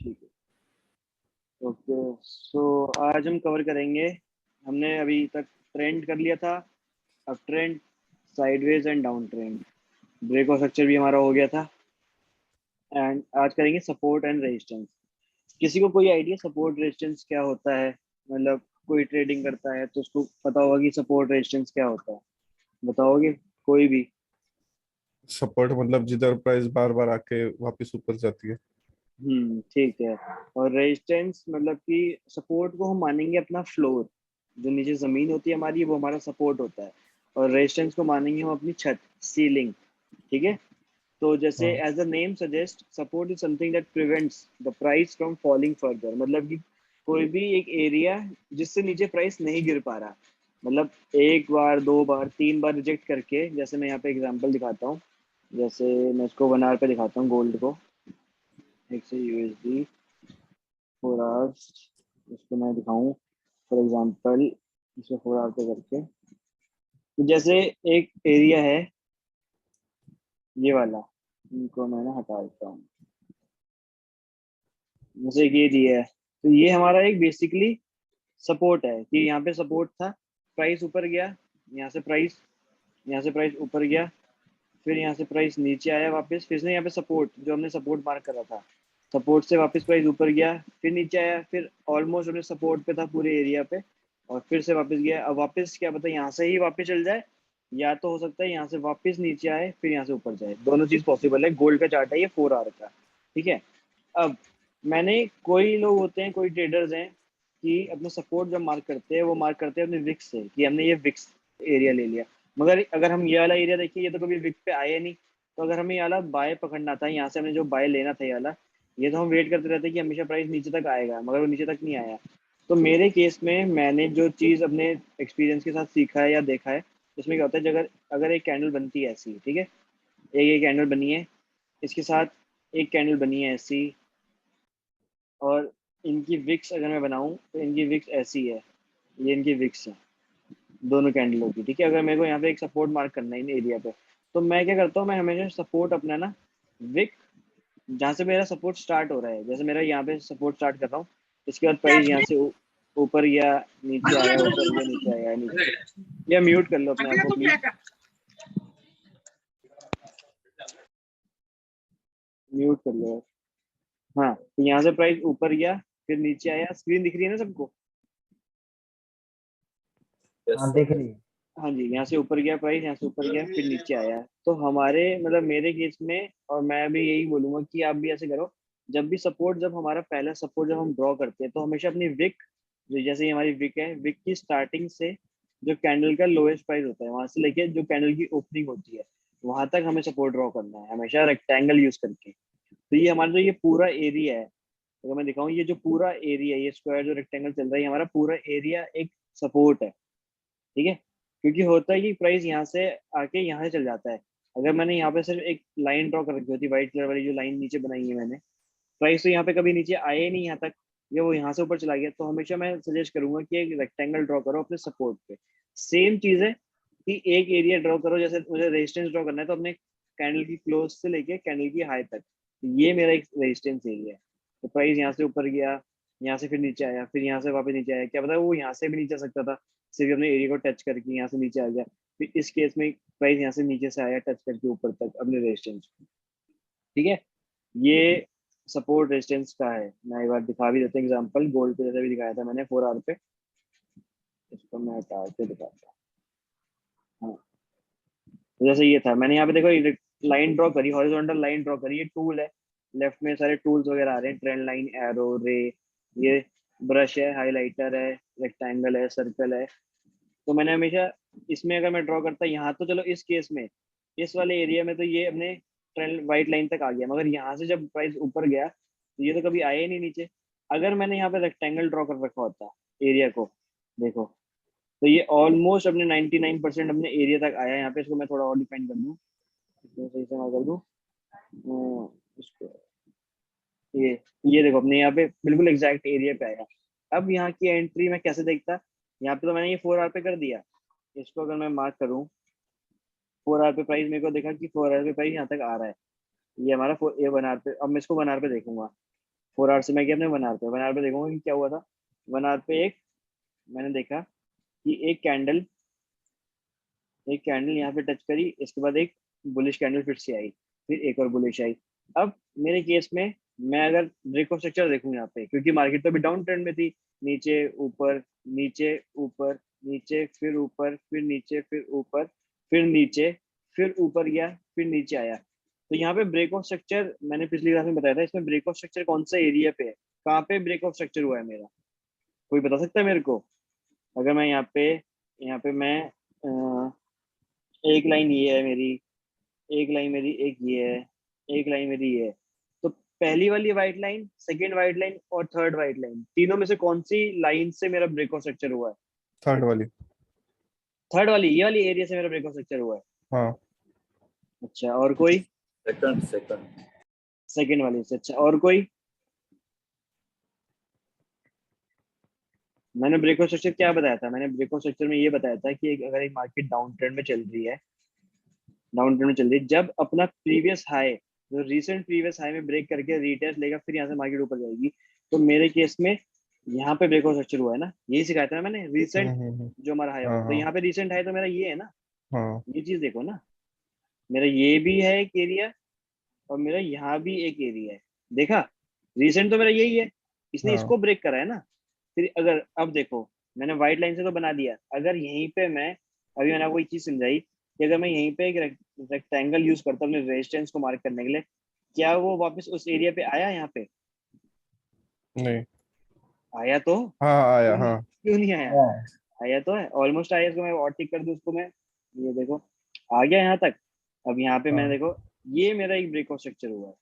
ठीक है। ओके, सो आज हम कवर करेंगे, हमने अभी तक ट्रेंड कर लिया था, अब trend, sideways and down trend, break of structure भी हमारा हो गया था, एंड आज करेंगे सपोर्ट एंड रेजिस्टेंस। किसी को कोई आइडिया सपोर्ट रेजिस्टेंस क्या होता है? मतलब कोई ट्रेडिंग करता है तो उसको पता होगा कि सपोर्ट रेजिस्टेंस क्या होता है, बताओगे कोई भी? सपोर्ट मतलब जिधर प्राइस बार बार आके वापस ऊपर जाती है। ठीक है। और रेजिस्टेंस मतलब कि सपोर्ट को हम मानेंगे अपना फ्लोर, जो नीचे जमीन होती है हमारी, वो हमारा सपोर्ट होता है। और रेजिस्टेंस को मानेंगे हम अपनी छत, सीलिंग। ठीक है। तो जैसे हाँ। As the name suggest, support is something that prevents the price from falling further. मतलब कि कोई भी एक एरिया जिससे नीचे प्राइस नहीं गिर पा रहा, मतलब एक बार, दो बार, तीन बार रिजेक्ट करके, जैसे मैं यहाँ पे एग्जांपल दिखाता हूँ। जैसे मैं इसको 1 आवर पे दिखाता हूँ, गोल्ड को, एक से यूएसडी 4 आवर्स, इसको मैं दिखाऊं फॉर एग्जांपल, इसको 4 आवर पे करके। तो जैसे एक एरिया है ये वाला, इनको मैं ना हटा देता हूँ, जैसे कि ये दिया है, तो ये हमारा एक बेसिकली सपोर्ट है कि यहाँ पे सपोर्ट था, प्राइस ऊपर गया, यहाँ से प्राइस, यहाँ से प्राइस ऊपर गया, फिर यहाँ से प्राइस नीचे आया वापस, फिर से यहाँ पे सपोर्ट, जो हमने सपोर्ट मार्क करा था, सपोर्ट से वापस प्राइस ऊपर गया, फिर नीचे आया, फिर ऑलमोस्ट अपने सपोर्ट पे था पूरे एरिया पे, और फिर से वापस गया। अब वापस क्या पता यहाँ से ही वापस चल जाए, या तो हो सकता है यहाँ से वापस नीचे आए फिर यहाँ से ऊपर जाए, दोनों चीज पॉसिबल है। गोल्ड का चार्ट है ये, 4 आवर का। ठीक है। अब मैंने, कोई लोग होते हैं, कोई ट्रेडर्स हैं कि अपना सपोर्ट जब मार्क करते हैं, वो मार्क करते हैं अपने विक्स से, कि हमने ये विक्स एरिया ले लिया। मगर अगर हम ये वाला एरिया देखिए, ये तो कभी विक्स पे आए नहीं। तो अगर हमें ये वाला बाय पकड़ना था, यहाँ से हमने जो बाय लेना था ये वाला, ये तो हम वेट करते रहते कि हमेशा प्राइस नीचे तक आएगा, मगर वो नीचे तक नहीं आया। तो मेरे केस में मैंने जो चीज़ अपने एक्सपीरियंस के साथ सीखा है या देखा है, उसमें क्या होता है, अगर अगर एक कैंडल बनती है ऐसी, ठीक है, एक एक कैंडल बनी है, इसके साथ एक कैंडल बनी है ऐसी, और इनकी विक्स अगर मैं बनाऊं तो इनकी विक्स ऐसी है, ये इनकी विक्स है, दोनों कैंडलों की। ठीक है। अगर मेरे को यहाँ पे एक सपोर्ट मार्क करना है इन एरिया पे, तो मैं क्या करता हूँ, मैं हमेशा सपोर्ट अपना ना, विक, जहाँ से मेरा सपोर्ट स्टार्ट हो रहा है, जैसे मेरा यहाँ पे सपोर्ट स्टार्ट कर रहा हूँ, इसके बाद प्राइस यहाँ से ऊपर गया, नीचे आया, ऊपर गया, नीचे आया, नीचे। या म्यूट कर लो अपने आप को प्लीज, म्यूट कर लो। हाँ, तो यहाँ से प्राइस ऊपर गया, फिर नीचे आया, स्क्रीन दिख रही है ना सबको? हाँ देख रही है। हाँ जी, यहाँ से ऊपर गया प्राइस, यहाँ से ऊपर गया, फिर नीचे आया। तो हमारे, मतलब मेरे केस में, और मैं भी यही बोलूंगा कि आप भी ऐसे करो, जब भी सपोर्ट, जब हमारा पहला सपोर्ट जब हम ड्रॉ करते हैं, तो हमेशा अपनी विक, जो जैसे ये हमारी विक है, विक की स्टार्टिंग से जो कैंडल का लोएस्ट प्राइस होता है, वहां से लेके जो कैंडल की ओपनिंग होती है, वहां तक हमें सपोर्ट ड्रॉ करना है, हमेशा रेक्टेंगल यूज करके। तो ये हमारा जो ये पूरा एरिया है, अगर मैं दिखाऊं, ये जो पूरा एरिया, ये स्क्वायर जो रेक्टेंगल चल रहा है, ये हमारा पूरा एरिया एक सपोर्ट है। ठीक है। क्योंकि होता है कि प्राइस यहाँ से आके यहाँ से चल जाता है। अगर मैंने यहाँ पे सिर्फ एक लाइन ड्रॉ कर रखी होती, व्हाइट कलर वाली जो लाइन नीचे बनाई है मैंने, प्राइस तो यहाँ पे कभी नीचे आए ही नहीं यहाँ तक, या वो यहाँ से ऊपर चला गया, तो हमेशा मैं सजेस्ट करूंगा कि एक रेक्टेंगल ड्रॉ करो अपने सपोर्ट पे। सेम चीज है कि एक एरिया ड्रॉ करो, जैसे मुझे रेजिस्टेंस ड्रॉ करना है, तो अपने कैंडल की क्लोज से लेके कैंडल की हाई तक, ये मेरा एक रेजिस्टेंस एरिया है। तो प्राइस यहाँ से ऊपर गया, यहाँ से फिर नीचे आया, फिर यहाँ से वापस नीचे आया, क्या पता वो यहाँ से भी नीचे आ सकता था, सिर्फ अपने एरिया को टच करके यहाँ से नीचे आ गया। फिर इस केस में प्राइस यहाँ से नीचे से आया टच करके ऊपर तक अपने रेजिस्टेंस। ठीक है। ये सपोर्ट रेजिस्टेंस का है। मैं एक बार दिखा भी देता हूँ एग्जांपल, गोल्ड पे जैसे भी दिखाया था मैंने 4 आवर पे, इसको मैं हटा के दिखाता हूँ। हाँ, तो जैसे ये था, मैंने यहाँ पे देखो लाइन ड्रॉ करी, हॉरिजॉन्टल लाइन ड्रॉ करी, ये टूल है, लेफ्ट में सारे टूल्स वगैरह आ रहे हैं, ट्रेंड लाइन, एरो, रे, ये ब्रश है, हाइलाइटर है, रेक्टेंगल है, सर्कल है। तो मैंने हमेशा इसमें, अगर मैं ड्रॉ करता यहाँ, तो चलो इस केस में, इस वाले एरिया में तो ये अपने ट्रेंड वाइट लाइन तक आ गया, मगर यहाँ से जब प्राइस ऊपर गया, तो ये तो कभी आया ही नहीं नीचे। अगर मैंने यहाँ पे रेक्टेंगल ड्रॉ कर रखा होता एरिया को, देखो, तो ये ऑलमोस्ट अपने 99% अपने एरिया तक आया। यहाँ पे इसको मैं थोड़ा और डिफाइन कर दूँ, इसको सही से मैं कर दूँ, इसको, ये देखो अपने यहाँ पे बिल्कुल एग्जैक्ट एरिया पे आया। अब यहाँ की एंट्री मैं कैसे देखता, यहाँ पे तो मैंने ये 4 आवर पे कर दिया, इसको अगर मैं मार्क करूँ, 4 आवर पे प्राइस, मेरे को देखा कि 4 आवर पे प्राइस यहाँ तक आ रहा है, ये हमारा ये 1 आवर पे, अब मैं इसको 1 आवर पे देखूंगा, 4 आवर से मैं गया अपने 1 आवर पे, 1 आवर पे देखूंगा कि क्या हुआ था। 1 आवर पे एक मैंने देखा कि एक कैंडल यहाँ पे टच करी, इसके बाद एक बुलिश कैंडल फिर से आई, फिर एक और बुलिश आई। अब मेरे केस में मैं अगर ब्रेक ऑफ स्ट्रक्चर देखूँ यहाँ पे, क्योंकि मार्केट तो अभी डाउन ट्रेंड में थी, नीचे ऊपर नीचे ऊपर नीचे फिर ऊपर फिर नीचे फिर ऊपर फिर नीचे फिर ऊपर गया फिर नीचे आया। तो यहाँ पे ब्रेक ऑफ स्ट्रक्चर मैंने पिछली क्लास में बताया था, इसमें ब्रेक ऑफ स्ट्रक्चर कौन सा एरिया पे है, कहाँ पे ब्रेक ऑफ स्ट्रक्चर हुआ है मेरा, कोई बता सकता है मेरे को? अगर मैं यहाँ पे मैं एक लाइन ये है मेरी, एक लाइन मेरी एक ये है, एक लाइन मेरी ये है, तो पहली वाली white line, second white line और थर्ड व्हाइट लाइन, तीनों में से कौन सी लाइन से मेरा ब्रेक ऑफ स्ट्रक्चर हुआ है? थर्ड वाली। थर्ड वाली, ये वाली एरिया से मेरा ब्रेक ऑफ स्ट्रक्चर हुआ है। हाँ अच्छा, और कोई? सेकंड सेकंड वाली से। अच्छा, और कोई? मैंने ब्रेक ऑफ स्ट्रक्चर क्या बताया था? मैंने ब्रेक ऑफ स्ट्रक्चर में ये बताया था कि अगर एक मार्केट डाउन ट्रेंड में चल रही है, जब अपना प्रीवियस हाई, जो रिसेंट प्रीवियस हाई में ब्रेक करके रिटेस्ट लेगा, फिर यहाँ से मार्केट ऊपर जाएगी। तो मेरे केस में यहाँ पे ब्रेक ऑफ स्ट्रक्चर हुआ है ना, यही सिखाया था ना मैंने, रिसेंट जो हमारा हाई हाँ होगा, तो हाँ यहाँ पे रिसेंट हाई तो मेरा ये है ना, हाँ ये चीज देखो ना, मेरा ये भी है एक एरिया और मेरा यहाँ भी एक एरिया है, देखा? रिसेंट तो मेरा यही है, इसने हाँ इसको ब्रेक करा है ना। फिर अगर अब देखो, मैंने व्हाइट लाइन से तो बना दिया, अगर यहीं पे मैं, अभी मैंने आपको एक चीज समझाई कि अगर मैं यहीं पे एक रेक्टेंगल यूज करता हूँ अपने रेजिस्टेंस को मार्क करने के लिए, क्या वो वापस उस एरिया पे आया? यहाँ पे नहीं। आया तो? हाँ आया हाँ। क्यों नहीं आया? हाँ, आया तो है, ऑलमोस्ट आया। इसको मैं और टिक कर दूं उसको मैं, ये देखो आ गया यहाँ तक। अब यहाँ पे मैंने हाँ देखो, ये मेरा एक ब्रेक ऑफ स्ट्रक्चर हुआ है,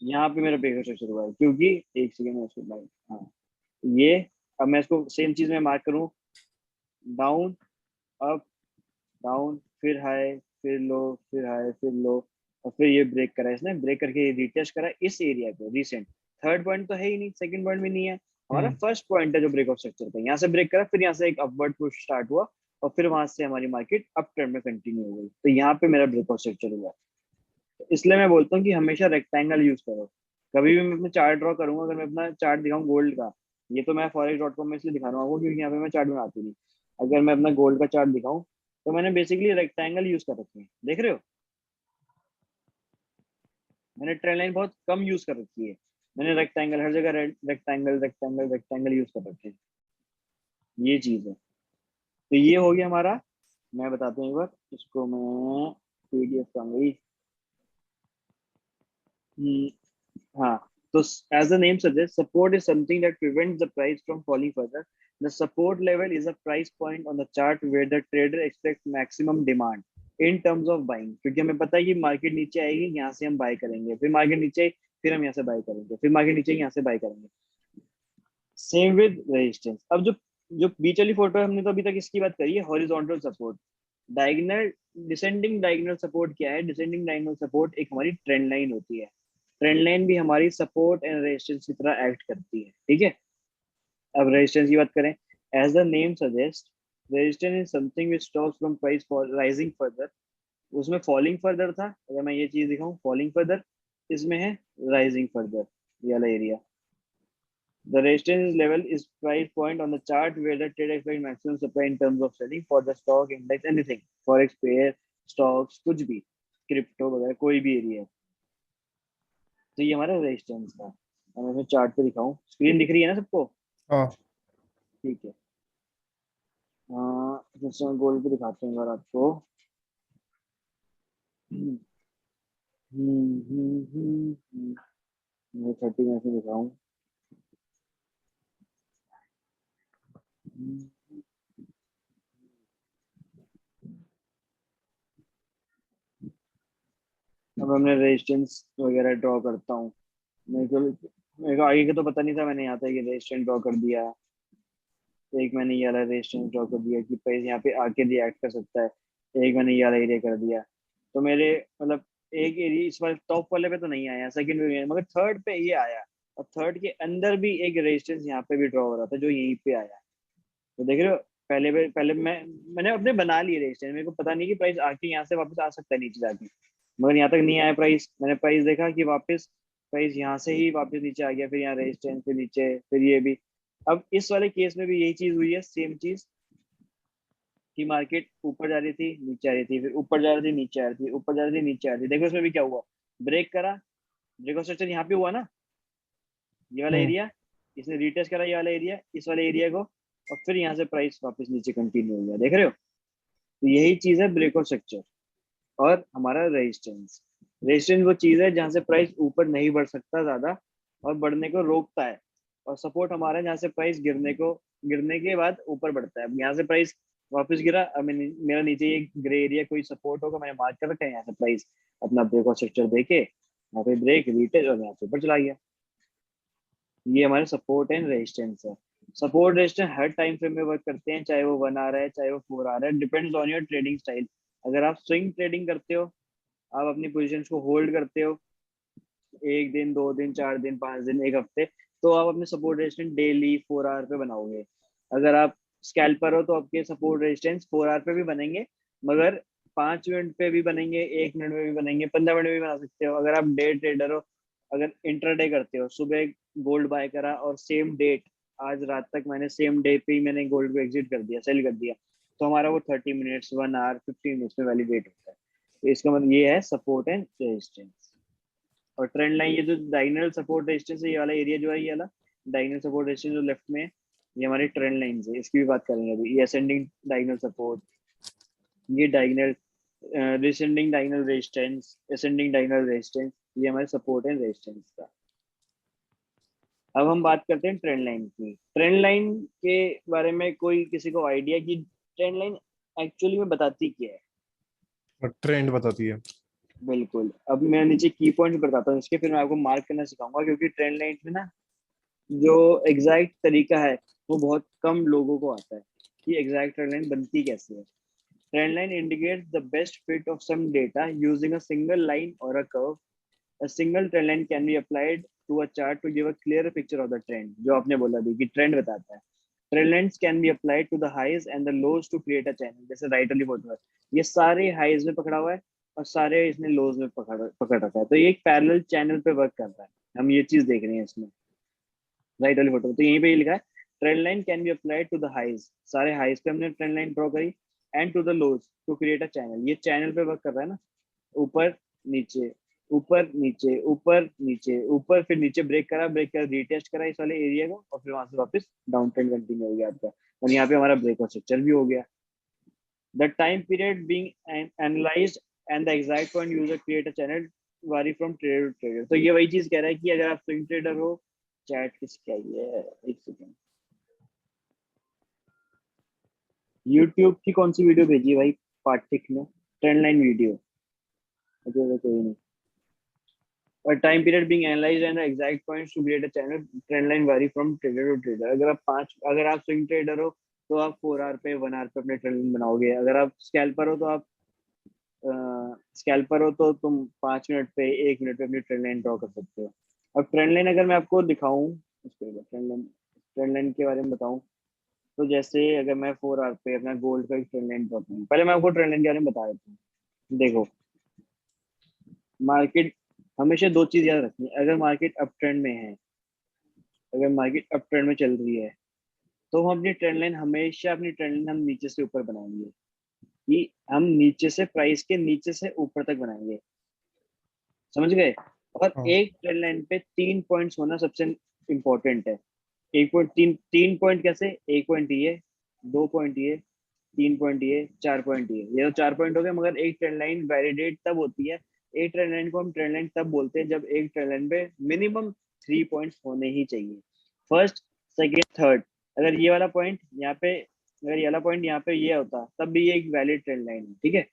यहाँ पे मेरा ब्रेक ऑफ स्ट्रक्चर हुआ है, क्योंकि एक सेकेंड में इसको हाँ, ये, अब मैं इसको सेम चीज में मार्क करूँ, डाउन अप डाउन फिर हाई फिर लो फिर हाई फिर लो, और फिर ये ब्रेक करा, इसने ब्रेक करके ये रिटेस्ट करा इस एरिया पे रिसेंट। थर्ड पॉइंट तो है ही नहीं, सेकंड पॉइंट भी नहीं है, हमारा फर्स्ट पॉइंट है जो ब्रेक ऑफ स्ट्रक्चर पे, यहाँ से ब्रेक करा, फिर यहाँ से एक अपवर्ड पुश स्टार्ट हुआ, और फिर वहां से हमारी मार्केट अप ट्रेंड में कंटिन्यू हो गई, तो यहाँ पे मेरा ब्रेक ऑफ स्ट्रक्चर हुआ। तो इसलिए मैं बोलता हूँ कि हमेशा रेक्टेंगल यूज करो। कभी भी मैं अपना चार्ट ड्रॉ करूंगा, अगर मैं अपना चार्ट दिखाऊं गोल्ड का, ये तो मैं forex.com में इसलिए दिखा रहा हूँ आपको क्योंकि यहाँ पे मैं चार्ट बनाती नहीं, अगर मैं अपना गोल्ड का चार्ट दिखाऊं तो मैंने बेसिकली रेक्टेंगल यूज कर रखे हैं, देख रहे हो? मैंने ट्रेंड लाइन बहुत कम यूज कर रखी है, मैंने रेक्टेंगल हर जगह रेक्टेंगल रेक्टेंगल रेक्टेंगल यूज कर रखे हैं, ये चीज है। तो ये हो गया हमारा, मैं बताता हूँ एक बार इसको, मैं पीडीएफ करूंगी। हाँ, तो as the name suggests, support is something that prevents the price from falling further. The support level is a price point on the chart where the trader expects maximum demand in terms of buying. क्योंकि हमें पता है कि market नीचे आएगी, यहाँ से हम बाय करेंगे, फिर मार्केट नीचे आई, फिर हम यहाँ से बाय करेंगे, फिर मार्केट नीचे यहाँ से बाय करेंगे। Same with resistance. अब जो जो बीच वाली फोटो है, हमने तो अभी तक इसकी बात करी है, horizontal support. Diagonal descending diagonal support क्या है? डिसेंडिंग डायगोनल सपोर्ट एक हमारी ट्रेंड लाइन होती है, ट्रेंड लाइन भी हमारी सपोर्ट एंड रेजिस्टेंस की तरह एक्ट करती है, ठीक है? अब रेजिस्टेंस की बात करें, as the name suggest, resistance is something which stops from price for rising further. उसमें फॉलिंग फर्दर था, अगर मैं ये चीज दिखाऊं फॉलिंग फर्दर, इसमें है राइजिंग फर्दर, ये वाला area. The resistance level is price point on the chart where the trade expect maximum supply in terms of selling for the stock index, anything, forex pair, stocks, कुछ भी, crypto वगैरह कोई भी area. तो ये हमारा रेजिस्टेंस था। अब मैं चार्ट पे दिखाऊं, स्क्रीन दिख रही है ना सबको? हाँ ठीक है। जैसे मैं गोल्ड पे दिखाते हैं एक बार आपको। मैं 30 में से दिखाऊं। अब हमने रेजिस्टेंस वगैरह ड्रॉ करता हूँ। मेरे को आगे का तो पता नहीं था, मैंने यहाँ तक रेजिस्टेंस ड्रॉ कर दिया, एक मैंने ये वाला रेजिस्टेंस ड्रॉ कर दिया कि प्राइस यहाँ पे आके रिएक्ट कर सकता है, एक मैंने ये वाला एरिया कर दिया। तो मेरे मतलब एक एरिया इस बार टॉप वाले पे तो नहीं आया, सेकंड पे मगर थर्ड पे ये आया, और थर्ड के अंदर भी एक रेजिस्टेंस यहाँ पे भी ड्रॉ हो रहा था जो यहीं पे आया। तो देख रहे हो, पहले मैंने अपने बना लिए रेजिस्टेंस, मेरे को पता नहीं कि प्राइस आके यहाँ से वापस आ सकता है नीचे जाके, मगर यहाँ तक नहीं आया प्राइस। मैंने प्राइस देखा कि वापस प्राइस यहाँ से ही वापस नीचे आ गया, फिर यहाँ रेजिस्टेंस पे नीचे, फिर ये भी। अब इस वाले केस में भी यही चीज हुई है, सेम चीज, कि मार्केट ऊपर जा रही थी, नीचे आ रही थी, फिर ऊपर जा रही थी, नीचे आ रही थी, ऊपर जा रही थी, नीचे आ रही थी। देखो इसमें भी क्या हुआ, ब्रेक करा, ब्रेक स्ट्रक्चर यहाँ पे हुआ ना, ये वाला हम्म। एरिया, इसने रिटेस्ट करा ये वाला एरिया, इस वाले एरिया को, और फिर यहाँ से प्राइस वापस नीचे कंटिन्यू हो गया, देख रहे हो। तो यही चीज है ब्रेकआउट स्ट्रक्चर। और हमारा रेजिस्टेंस, रेजिस्टेंस वो चीज है जहां से प्राइस ऊपर नहीं बढ़ सकता ज्यादा और बढ़ने को रोकता है। और सपोर्ट हमारा है जहाँ से प्राइस गिरने के बाद ऊपर बढ़ता है। अब यहाँ से प्राइस वापस गिरा, अब मेरा नीचे ये ग्रे एरिया कोई सपोर्ट होगा, मैंने मार्क कर रखा है, यहाँ से प्राइस अपना ब्रेकआउट स्ट्रक्चर देके यहाँ पे ब्रेक रिटेस्ट और यहाँ से ऊपर चला गया। ये हमारे सपोर्ट एंड रेजिस्टेंस है। सपोर्ट रेजिस्टेंस हर टाइम फ्रेम में वर्क करते हैं, चाहे वो 1 आ रहा है चाहे वो 4 आ रहा है, depends on your trading style. अगर आप स्विंग ट्रेडिंग करते हो, आप अपनी पोजीशंस को होल्ड करते हो 1 दिन 2 दिन 4 दिन 5 दिन 1 हफ्ते, तो आप अपने सपोर्ट रेजिस्टेंस डेली 4 आवर पे बनाओगे। अगर आप स्कैल्पर हो तो आपके सपोर्ट रेजिस्टेंस 4 आवर पे भी बनेंगे, मगर 5 मिनट पे भी बनेंगे, 1 मिनट में भी बनेंगे, 15 मिनट में भी बना सकते हो। अगर आप डे ट्रेडर हो, अगर इंट्राडे करते हो, सुबह गोल्ड बाय करा और सेम डेट, आज रात तक मैंने सेम डे पे ही मैंने गोल्ड को एग्जिट कर दिया, सेल कर दिया, तो हमारा वो 30 मिनट्स 1 आवर 15 मिनट्स में वैलिडेट होता है। तो इसका मतलब ये है सपोर्ट एंड रेजिस्टेंस। और ट्रेंड लाइन, ये जो डायगोनल सपोर्ट रेजिस्टेंस है, ये वाला एरिया जो है, ये वाला डायगोनल सपोर्ट रेजिस्टेंस जो लेफ्ट में है, ये हमारी ट्रेंड लाइन है, इसकी भी बात करेंगे अभी। ये असेंडिंग डायगोनल सपोर्ट, ये diagonal descending diagonal resistance, ascending diagonal resistance, ये हमारे सपोर्ट एंड रेजिस्टेंस का। अब हम बात करते हैं ट्रेंड लाइन की। ट्रेंड लाइन के बारे में कोई किसी को आइडिया कि ट्रेंड लाइन एक्चुअली में बताती क्या है? और ट्रेंड बताती है। बिल्कुल। अब मैं नीचे की पॉइंट बताता हूँ इसके, फिर मैं आपको मार्क करना सिखाऊंगा, क्योंकि ट्रेंड लाइन में ना जो एग्जैक्ट तरीका है वो बहुत कम लोगों को आता है कि एग्जैक्ट ट्रेंड लाइन बनती कैसे है। Trend line indicates the best fit of some data using a single line और a curve. A single trend line can be applied to a chart to give a clearer picture of the trend, जो आपने बोला भी कि trend बताता है। Trend lines can be applied to the highs and the lows to create a channel. जैसे right वाली photo है, ये सारे हाइज में पकड़ा हुआ है और सारे इसने लोज में पकड़ रखा है, तो ये एक पैरेलल चैनल पे वर्क कर रहा है। हम ये चीज देख रहे हैं इसमें, राइट वाली फोटो, तो यहीं पे ये लिखा है trend line can be applied to the highs, सारे हाइज पे हमने ट्रेंड लाइन ड्रॉ करी, and to the lows to create a channel, ये चैनल पे वर्क कर रहा है ना, ऊपर नीचे ऊपर नीचे ऊपर नीचे ऊपर, फिर नीचे ब्रेक करा रीटेस्ट करा इस वाले एरिया को, और फिर वहां से वापस डाउन ट्रेंड कंटिन्यू हो गया आपका, और यहाँ पे हमारा ब्रेक और स्ट्रक्चर भी हो गया। The time period being analysed and the exact point user create a channel वारी फ्रॉम ट्रेडर टू ट्रेडर। तो ये वही चीज कह रहा है कि अगर आप स्विंग ट्रेडर हो, चैट किसका ये है, एक सेकंड, यूट्यूब की कौन सी वीडियो भेजी है भाई पार्टिक ने? ट्रेंड लाइन वीडियो, कोई नहीं। और time period being analysed and exact points to create a channel trend line vary from trader to trader. अगर आप स्विंग ट्रेडर हो तो आप 4 आवर पे 1 आवर पे अपने ट्रेंड लाइन बनाओगे। अगर आप स्कैल्पर हो तो आप स्कैल्पर हो तो तुम 5 मिनट पे 1 मिनट पे अपनी ट्रेंड लाइन ड्रॉ कर सकते हो। अब ट्रेंड लाइन अगर मैं आपको दिखाऊं, ट्रेंड लाइन के बारे में बताऊं, तो जैसे अगर मैं 4 आवर पे अपना गोल्ड का एक ट्रेंड लाइन ड्रॉ करूँ, पहले मैं आपको ट्रेंड लाइन के बारे में बता देता हूँ। देखो, मार्केट हमेशा दो चीज याद रखनी है। अगर मार्केट अप ट्रेंड में है, अगर मार्केट अप ट्रेंड में चल रही है, तो हम अपनी ट्रेंड लाइन हमेशा अपनी ट्रेंड लाइन हम नीचे से ऊपर बनाएंगे, कि हम नीचे से प्राइस के नीचे से ऊपर तक बनाएंगे, समझ गए। और हाँ। एक ट्रेंड लाइन पे 3 पॉइंट्स होना सबसे इम्पोर्टेंट है। 3 पॉइंट कैसे? 1 पॉइंट ये, 2 पॉइंट ये, 3 पॉइंट ये, 4 पॉइंट ये तो 4 पॉइंट हो गए। मगर एक ट्रेंड लाइन वैलिडेट तब होती है, एक ट्रेंड लाइन को हम ट्रेंड लाइन तब बोलते हैं जब एक ट्रेंड लाइन पे मिनिमम 3 पॉइंट्स होने ही चाहिए, फर्स्ट सेकेंड थर्ड। अगर ये वाला पॉइंट यहाँ पे, अगर ये वाला पॉइंट यहाँ पे ये होता, तब भी ये एक वैलिड ट्रेंड लाइन है, ठीक है।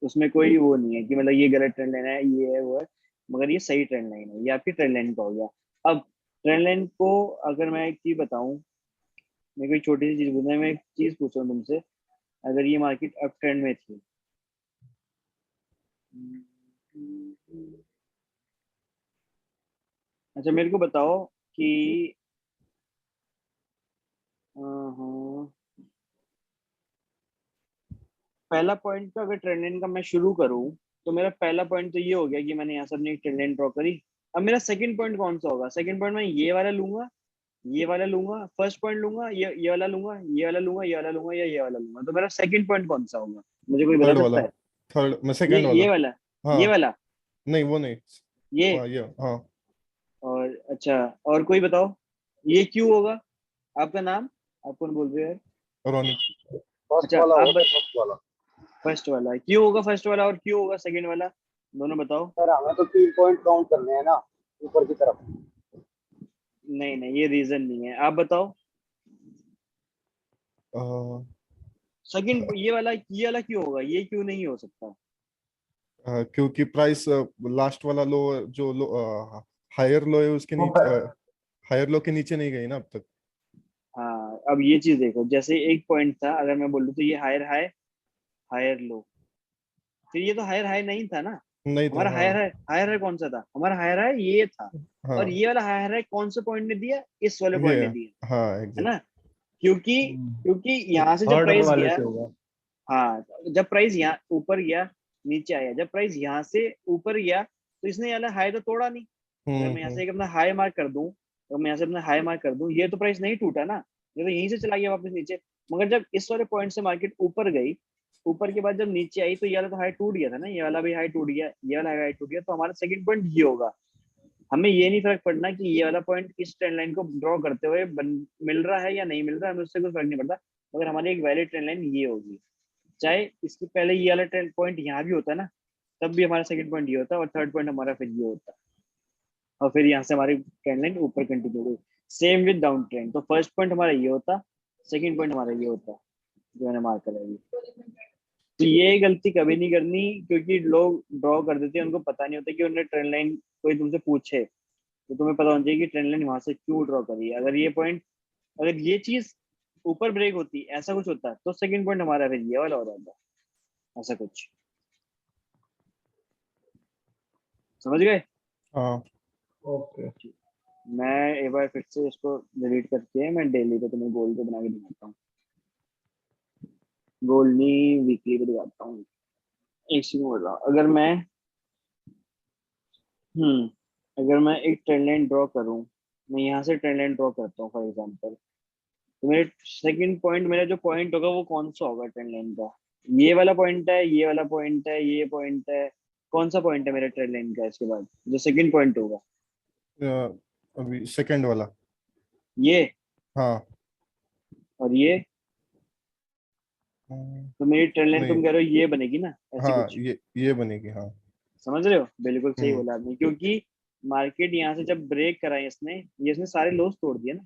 उसमें कोई वो नहीं है कि मतलब ये गलत ट्रेंड लाइन है, ये है वो है, मगर ये सही ट्रेंड लाइन है, ये आपकी ट्रेंड लाइन का हो गया। अब ट्रेंड लाइन को अगर मैं एक चीज बताऊं, मैं कोई छोटी सी चीज बताऊं, मैं एक चीज पूछ रहा हूँ तुमसे, अगर ये मार्केट अप ट्रेंड में थी, अच्छा मेरे को बताओ कि हाँ, पहला पॉइंट का अगर ट्रेंड लाइन का मैं शुरू करूं, तो मेरा पहला पॉइंट तो ये हो गया कि मैंने यहाँ से अपनी ट्रेंड लाइन ड्रॉ करी। अब मेरा सेकंड पॉइंट कौन सा होगा? सेकंड पॉइंट मैं ये वाला लूंगा, ये वाला लूंगा, फर्स्ट पॉइंट लूंगा, ये वाला लूंगा, ये वाला लूंगा, ये वाला लूंगा, या ये वाला लूंगा। तो मेरा सेकंड पॉइंट कौन सा होगा? मुझे कोई बता थर्ड सकता वाला, है? थर्ड में ये सेकंड वाला। ये वाला, ये हाँ, वाला, नहीं वो नहीं। ये। हाँ, ये हाँ। और अच्छा, और कोई बताओ, ये क्यों होगा? आपका नाम, आप कौन बोल रहे हो यार? रोनिक। फर्स्ट अच्छा वाला आप, होगा, फर्स्ट वाला। फर्स्ट वाला क्यों होगा? फर्स्ट वाला और क्यों होगा सेकंड वाला? दोनों बताओ। सर हमें तो 3 पॉइंट काउंट करने हैं ना, ऊपर की तरफ। नहीं नहीं, ये रीजन नहीं है, आप बताओ। सेकंड ये वाला क्यों होगा? ये क्यों नहीं हो सकता? क्योंकि प्राइस लास्ट वाला लो, जो लो हायर लो है उसके वो नीचे, हायर लो के नीचे नहीं गई ना अब तक। हाँ, अब ये चीज देखो, जैसे एक पॉइंट था, अगर मैं बोलूँ तो ये हायर हाई, हायर लो, फिर ये तो हायर हाई नहीं था ना। नहीं था, हमारा हाँ। हायर हाई कौन सा था? हमारा हायर हाई ये था। और हाँ, ये वाला हायर हाई कौन से पॉइंट ने दिया? इस वाले ये पॉइंट ने दिया, हाँ है एग्जैक्ट। ना? क्योंकि क्योंकि यहाँ से जब थर्ड प्राइस वाले गया, से होगा। हाँ, जब प्राइस यहाँ ऊपर गया, नीचे आया, जब प्राइस यहाँ से ऊपर गया तो इसने ये वाला हाई तो तोड़ा नहीं। अगर मैं यहाँ से एक अपना हाई मार्क कर दूं, तो मैं यहाँ से अपना हाई मार्क कर दूं, ये तो प्राइस नहीं टूटा ना, ये तो यहीं से चला गया वापस नीचे। मगर जब इस वाले पॉइंट से मार्केट ऊपर गई, ऊपर के बाद जब नीचे आई, तो ये वाला तो हाई टूट गया था ना, ये वाला भी हाई टूट गया, ये वाला हाई टूट गया, तो हमारा सेकंड पॉइंट ये होगा। हमें ये नहीं फर्क पड़ना कि ये वाला पॉइंट इस ट्रेंड लाइन को ड्रॉ करते हुए मिल रहा है या नहीं मिल रहा है, हमें उससे कोई फर्क नहीं पड़ता, मगर हमारी एक वैलिड ट्रेंड लाइन ये होगी। चाहे इसके पहले ये वाला ट्रेंड पॉइंट यहाँ भी होता ना, तब भी हमारा सेकंड पॉइंट ये होता, और थर्ड पॉइंट हमारा फिर ये होता, और फिर यहाँ से हमारी ट्रेंड लाइन ऊपर कंटिन्यू होगी। सेम विद डाउन ट्रेंड, तो फर्स्ट पॉइंट हमारा ये होता, सेकंड पॉइंट हमारा ये होता, जो मैंने मार्क करा अभी। तो ये गलती कभी नहीं करनी, क्योंकि लोग ड्रॉ कर देते हैं, उनको पता नहीं होता कि उन्हें ट्रेंड लाइन, कोई तुमसे पूछे तो तुम्हें पता होना चाहिए कि ट्रेंड लाइन वहां से क्यों ड्रॉ करी है। अगर ये पॉइंट, अगर ये चीज ऊपर ब्रेक होती, ऐसा कुछ होता, तो सेकंड पॉइंट हमारा फिर ये वाला हो जाता, ऐसा कुछ। समझ गए? हाँ। ओके। मैं एक बार फिर से इसको डिलीट करके मैं डेली पे तुम्हें गोल पे बना के दिखाता हूँ, गोल नहीं, वीकली पे दिखाता हूँ। एक सेकंड बोल रहा हूँ, अगर मैं एक ट्रेंड लाइन ड्रॉ करूँ, मैं यहाँ से ट्रेंड लाइन ड्रॉ करता हूँ फॉर एग्जांपल, तो मेरे सेकंड पॉइंट, मेरा जो पॉइंट होगा वो कौन सा होगा ट्रेंड लाइन का? ये वाला पॉइंट है, ये वाला पॉइंट है, ये पॉइंट है? कौन सा पॉइंट है मेरे ट्रेंड लाइन का इसके बाद जो सेकंड पॉइंट होगा? अभी सेकंड वाला। ये, हाँ। और ये, तो मेरी ट्रेंड लाइन नहीं। तुम कह रहे हो ये बनेगी ना, ऐसी हाँ, कुछ? ये बनेगी, हाँ। समझ रहे हो? बिल्कुल सही हम्म। बोला आपने, क्योंकि मार्केट यहाँ से जब ब्रेक करा इसने सारे लोस तोड़ दिए ना,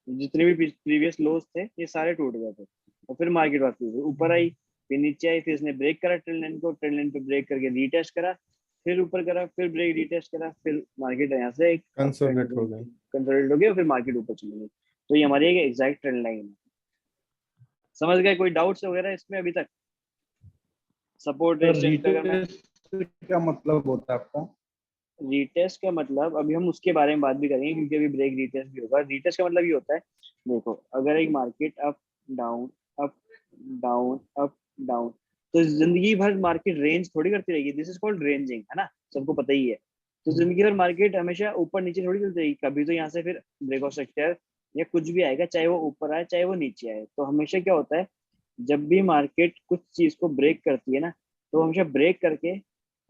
जितने भी प्रीवियस लोस थे ये सारे टूट गए थे, और फिर मार्केट वापस ऊपर आई, फिर नीचे आई, फिर इसने ब्रेक करा ट्रेंड लाइन को, ट्रेंड लाइन पे ब्रेक करके रीटेस्ट करा, फिर ऊपर करा, फिर ब्रेक रीटेस्ट करा, फिर मार्केट यहाँ से एक अप ट्रेंड कंसोलिडेट हो गए। कंसोलिडेट हो गया, फिर मार्केट ऊपर चली गई। तो ये हमारी एक एग्जैक्ट ट्रेंड लाइन है। समझ गए? कोई डाउट्स वगैरह इसमें अभी तक? सपोर्ट सर रेजिस्टेंस का अगर मैं, रीटेस्ट क्या मतलब होता है आपका? रीटेस्ट का मतलब अभी हम उसके बारे में बात भी करेंगे, क्योंकि अभी ब्रेक रीटेस्ट भी होगा। रीटेस्ट का मतलब ये होता है, देखो, अगर एक market up down, up down, up down, तो जिंदगी भर मार्केट रेंज थोड़ी करती रहेगी, दिस इज कॉल्ड रेंजिंग, है ना, सबको पता ही है। तो जिंदगी भर मार्केट हमेशा ऊपर नीचे थोड़ी चलती रहेगी, कभी तो यहाँ से फिर ब्रेक ऑफ स्ट्रक्चर या कुछ भी आएगा, चाहे वो ऊपर आए चाहे वो नीचे आए। तो हमेशा क्या होता है, जब भी मार्केट कुछ चीज को ब्रेक करती है ना, तो हमेशा ब्रेक करके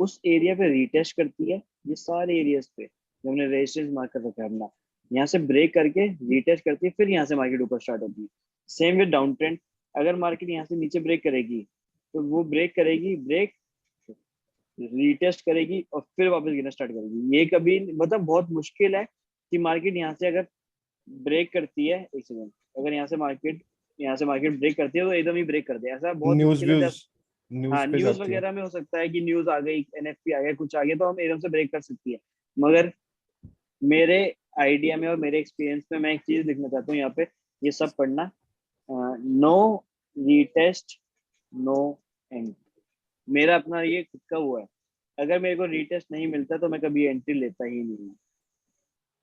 उस एरिया पे रीटेस्ट करती है, ये सारे एरियाज पे जो हमने रेजिस्टेंस मार्क कर रखा है अपना, यहाँ से ब्रेक करके रीटेस्ट करती है, फिर यहाँ से मार्केट ऊपर स्टार्ट होती है। सेम विद डाउन ट्रेंड, अगर मार्केट यहाँ से नीचे ब्रेक करेगी, तो वो ब्रेक करेगी, ब्रेक रीटेस्ट करेगी, और फिर वापस गिरना स्टार्ट करेगी। ये कभी मतलब बहुत मुश्किल है कि मार्केट यहाँ से अगर ब्रेक करती है, एक सेकंड, अगर यहाँ से मार्केट ब्रेक करती है तो एकदम ही ब्रेक कर दे, ऐसा बहुत न्यूज मुश्किल है। व्यूज, न्यूज हाँ, पे न्यूज जाती है। वगैरह में हो सकता है कि न्यूज आ गई, एनएफपी आ गया, कुछ आ गया, तो हम एकदम से ब्रेक कर सकती है। मगर मेरे आइडिया में और मेरे एक्सपीरियंस में मैं एक चीज लिखना चाहता हूँ यहाँ पे, ये सब पढ़ना, नो रीटेस्ट, नो एंट्री। मेरा अपना ये खुद का हुआ है, अगर मेरे को रीटेस्ट नहीं मिलता तो मैं कभी एंट्री लेता ही नहीं हूँ।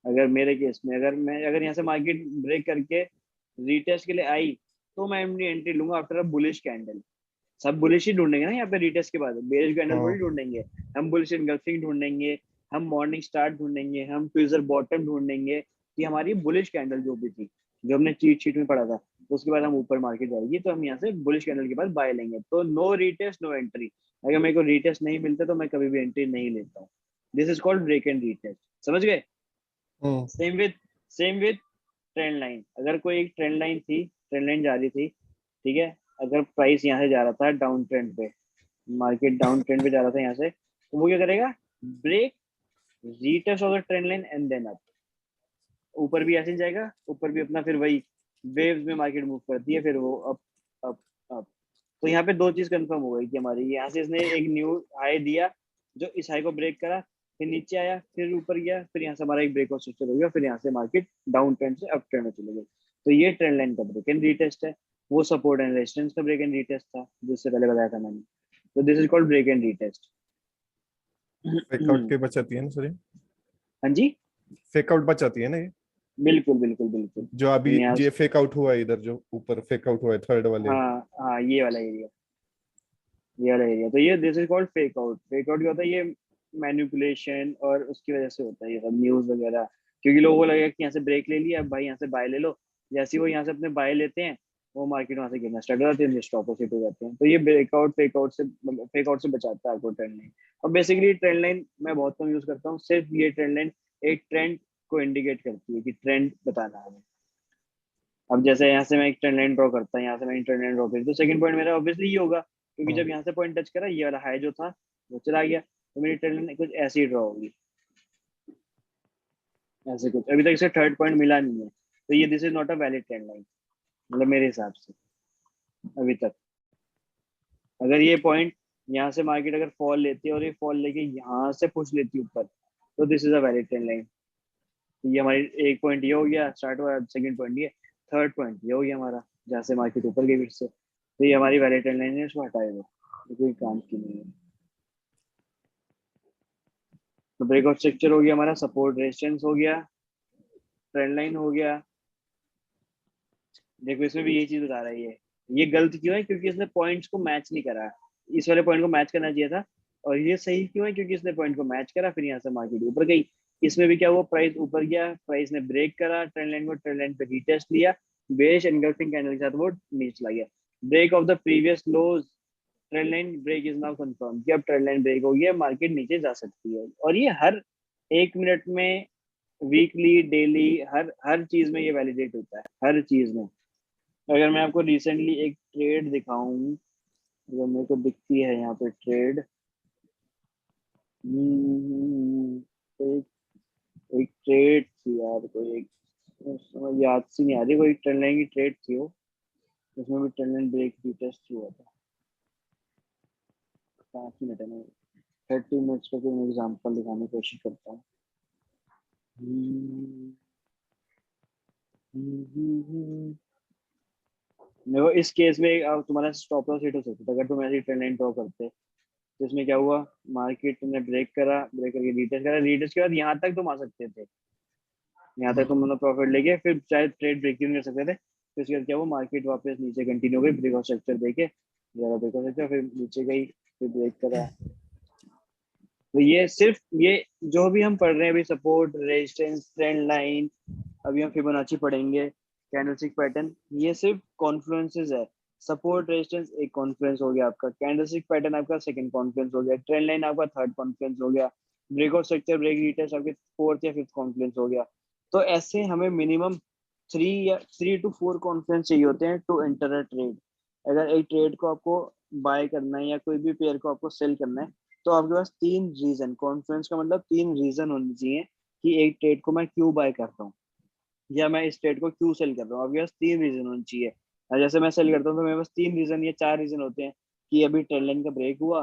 अगर मेरे केस में, अगर यहाँ से मार्केट ब्रेक करके रीटेस्ट के लिए आई, तो मैं एंट्री लूंगा आफ्टर अ बुलिश कैंडल। सब बुलिश ही ढूंढेंगे ना यहाँ पे रिटेस्ट के बाद, बेरिश कैंडल हाँ। थोड़ी ढूंढेंगे। हम बुलिश एनगल्फिंग ढूंढेंगे, हम मॉर्निंग स्टार ढूंढेंगे, हम ट्विजर बॉटम ढूंढेंगे कि हमारी बुलिश कैंडल जो भी थी, जो हमने चीट शीट में पढ़ा था, तो उसके बाद हम ऊपर मार्केट जाएगी तो हम यहाँ से बुलिश कैंडल के बाद बाय लेंगे। तो नो रिटेस्ट नो एंट्री। अगर मेरे को रिटेस्ट नहीं मिलता तो मैं कभी भी एंट्री नहीं लेता हूँ। This is called break and retest. समझ गए? Hmm. Same with trend line. अगर कोई एक ट्रेंड लाइन थी, ट्रेंड लाइन जा रही थी, ठीक है, अगर प्राइस यहाँ से जा रहा था डाउन ट्रेंड पे, मार्केट डाउन ट्रेंड पे जा रहा था यहाँ से, तो वो क्या करेगा? Break, retest of the trend line and then up. ऊपर भी ऐसे ही जाएगा, ऊपर भी अपना फिर वही वेव्स में मार्केट मूव करती है, फिर वो अप अप अप। तो यहाँ पे दो चीज कंफर्म हो गई कि हमारी यहाँ से इसने एक न्यू हाई दिया, जो इस हाई को ब्रेक करा, फिर नीचे आया, फिर ऊपर गया, फिर यहाँ से हमारा एक ब्रेकआउट स्ट्रक्चर हो गया, फिर यहाँ से मार्केट डाउन ट्रेंड से अप ट्रेंड में चले गए। तो ये ट्रेंड लाइन का ब्रेक एंड रीटेस्ट है। वो सपोर्ट एंड रेजिस्टेंस का ब्रेक एंड रीटेस्ट था जिससे पहले बताया था मैंने। तो this is called break and retest. Fakeout के बचाती है ना सर? हाँ जी, फेकआउट बचाती है ना ये? बिल्कुल बिल्कुल बिल्कुल। जो अभी यहाँ ये फेकआउट हुआ है इधर, जो ऊपर फेकआउट हुआ है थर्ड वाले। हाँ हाँ, ये वाला एरिया, ये वाला एरिया। तो ये this is called fake out. Fake out क्या होता है? ये मैनिपुलेशन और उसकी वजह से होता है ये सब न्यूज वगैरह, क्योंकि लोगों को लगेगा कि यहाँ से ब्रेक ले लिया, अब भाई यहाँ से बाय ले लो। जैसे ही वो यहाँ से अपने बाय लेते हैं, वो मार्केट वहां से गिरना स्टार्ट हो जाती है, स्टॉप लॉस हिट हो जाते हैं। तो ये ब्रेकआउट फेक आउट से बचाता है आपको ट्रेंड लाइन। और बेसिकली ट्रेंड लाइन मैं बहुत कम यूज करता हूँ। सिर्फ ये ट्रेंड लाइन एक ट्रेंड को इंडिकेट करती है कि ट्रेंड बताना है हमें। अब जैसे यहाँ से मैं एक ट्रेंड लाइन ड्रॉ करता हूँ, यहाँ से मैं एक ट्रेंड लाइन ड्रॉ करी, तो सेकंड पॉइंट मेरा ऑब्वियसली ये होगा, क्योंकि जब यहाँ से पॉइंट टच करा, ये वाला हाई जो था वो चला गया, तो मेरी ट्रेंड लाइन कुछ ऐसी ही ड्रॉ होगी, ऐसे कुछ। अभी तक इसे थर्ड पॉइंट मिला नहीं है, तो ये this is not a valid trend line, मतलब मेरे हिसाब से अभी तक। अगर ये पॉइंट यहाँ से मार्केट अगर फॉल लेती है और ये फॉल लेके यहाँ से पुश लेती है ऊपर, तो this is a valid trend line. ये हमारी एक पॉइंट ये हो गया स्टार्ट हुआ, सेकंड पॉइंट ये, थर्ड पॉइंट ये हो गया हमारा, जहाँ से मार्केट ऊपर गई फिर से। तो ये हमारी वैलिड ट्रेंड लाइन है, इसको हटाए दो, ये कोई काम की नहीं है। तो ब्रेकआउट स्ट्रक्चर हो गया हमारा, सपोर्ट रेजिस्टेंस हो गया, ट्रेंड लाइन हो गया। देखो इसमें भी यही चीज बता रहा है ये गलत क्यों है? क्योंकि इसने पॉइंट्स को मैच नहीं करा। इस वाले पॉइंट को मैच करना चाहिए था। और ये सही क्यों है? क्योंकि इसने पॉइंट को मैच करा, फिर यहाँ से मार्केट ऊपर गई। इसमें भी क्या हुआ? प्राइस ऊपर गया, प्राइस ने ब्रेक करा ट्रेंड लाइन को, ट्रेंड लाइन पे रीटेस्ट लिया, बेरिश एनगल्फिंग कैंडल के साथ वो नीचे चला गया। Break of the previous lows, trend line break is now confirm कि अब ट्रेंड लाइन ब्रेक हो गया, मार्केट नीचे जा सकती है। और ये हर एक मिनट में, वीकली, डेली, हर हर चीज में ये वैलिडेट होता है, हर चीज में। अगर मैं आपको रिसेंटली एक ट्रेड दिखाऊं, जो मेरे को दिखती है यहाँ पे ट्रेड, एक एक ट्रेड थी यार, कोई एक समझ याद सी नहीं आ रही, कोई ट्रेंड लाइन की ट्रेड थी वो, उसमें भी ट्रेंड लाइन ब्रेक रीटेस्ट हुआ था। 5 मिनट है, मैं 30 मिनट्स का कोई एग्जाम्पल दिखाने की कोशिश करता हूँ। देखो इस केस में अब तुम्हारा स्टॉप लॉस हिट हो सकता है अगर तुम ऐसी ट्रेंड लाइन ड्रॉ करते। तो इसमें क्या हुआ? मार्केट ने ब्रेक करा, ब्रेक करके रीटेस्ट करा, रीटेस्ट के बाद यहाँ तक तुम आ सकते थे, यहाँ तक तुम मतलब प्रॉफिट लेके फिर चाहे ट्रेड ब्रेक भी कर सकते थे। फिर उसके बाद क्या हुआ? मार्केट वापस नीचे कंटिन्यू हो गई, ब्रेकआउट स्ट्रक्चर देके ज्यादा ब्रेकआउट स्ट्रक्चर, फिर नीचे गई, फिर ब्रेक करा। तो ये सिर्फ ये जो भी हम पढ़ रहे हैं अभी, सपोर्ट रेजिस्टेंस ट्रेंड लाइन, अभी हम फिबोनाची पढ़ेंगे, कैंडलस्टिक पैटर्न, ये सिर्फ कॉन्फ्लुएंसेस है। सपोर्ट रेजिस्टेंस एक कॉन्फ्लुएंस हो गया आपका, कैंडलस्टिक पैटर्न आपका सेकंड कॉन्फ्लुएंस हो गया, ट्रेंड लाइन आपका थर्ड कॉन्फ्लुएंस हो गया, ब्रेकआउट स्ट्रक्चर ब्रेक रीटेस्ट आपके फोर्थ या फिफ्थ कॉन्फ्लुएंस हो गया। तो ऐसे हमें मिनिमम 3 to 4 कॉन्फ्लुएंस चाहिए होते हैं टू एंटर अ ट्रेड। अगर एक ट्रेड को आपको बाय करना है या कोई भी पेयर को आपको सेल करना है, तो आपके पास 3 रीजन, कॉन्फ्लुएंस का मतलब 3 रीजन होने चाहिए कि एक ट्रेड को मैं क्यों बाय कर रहा हूँ या मैं इस ट्रेड को क्यों सेल कर रहा हूँ। आपके पास 3 रीजन होने चाहिए। और जैसे मैं सेल करता हूँ तो मेरे पास 3 रीजन या 4 रीजन होते हैं कि अभी ट्रेंड लाइन का ब्रेक हुआ,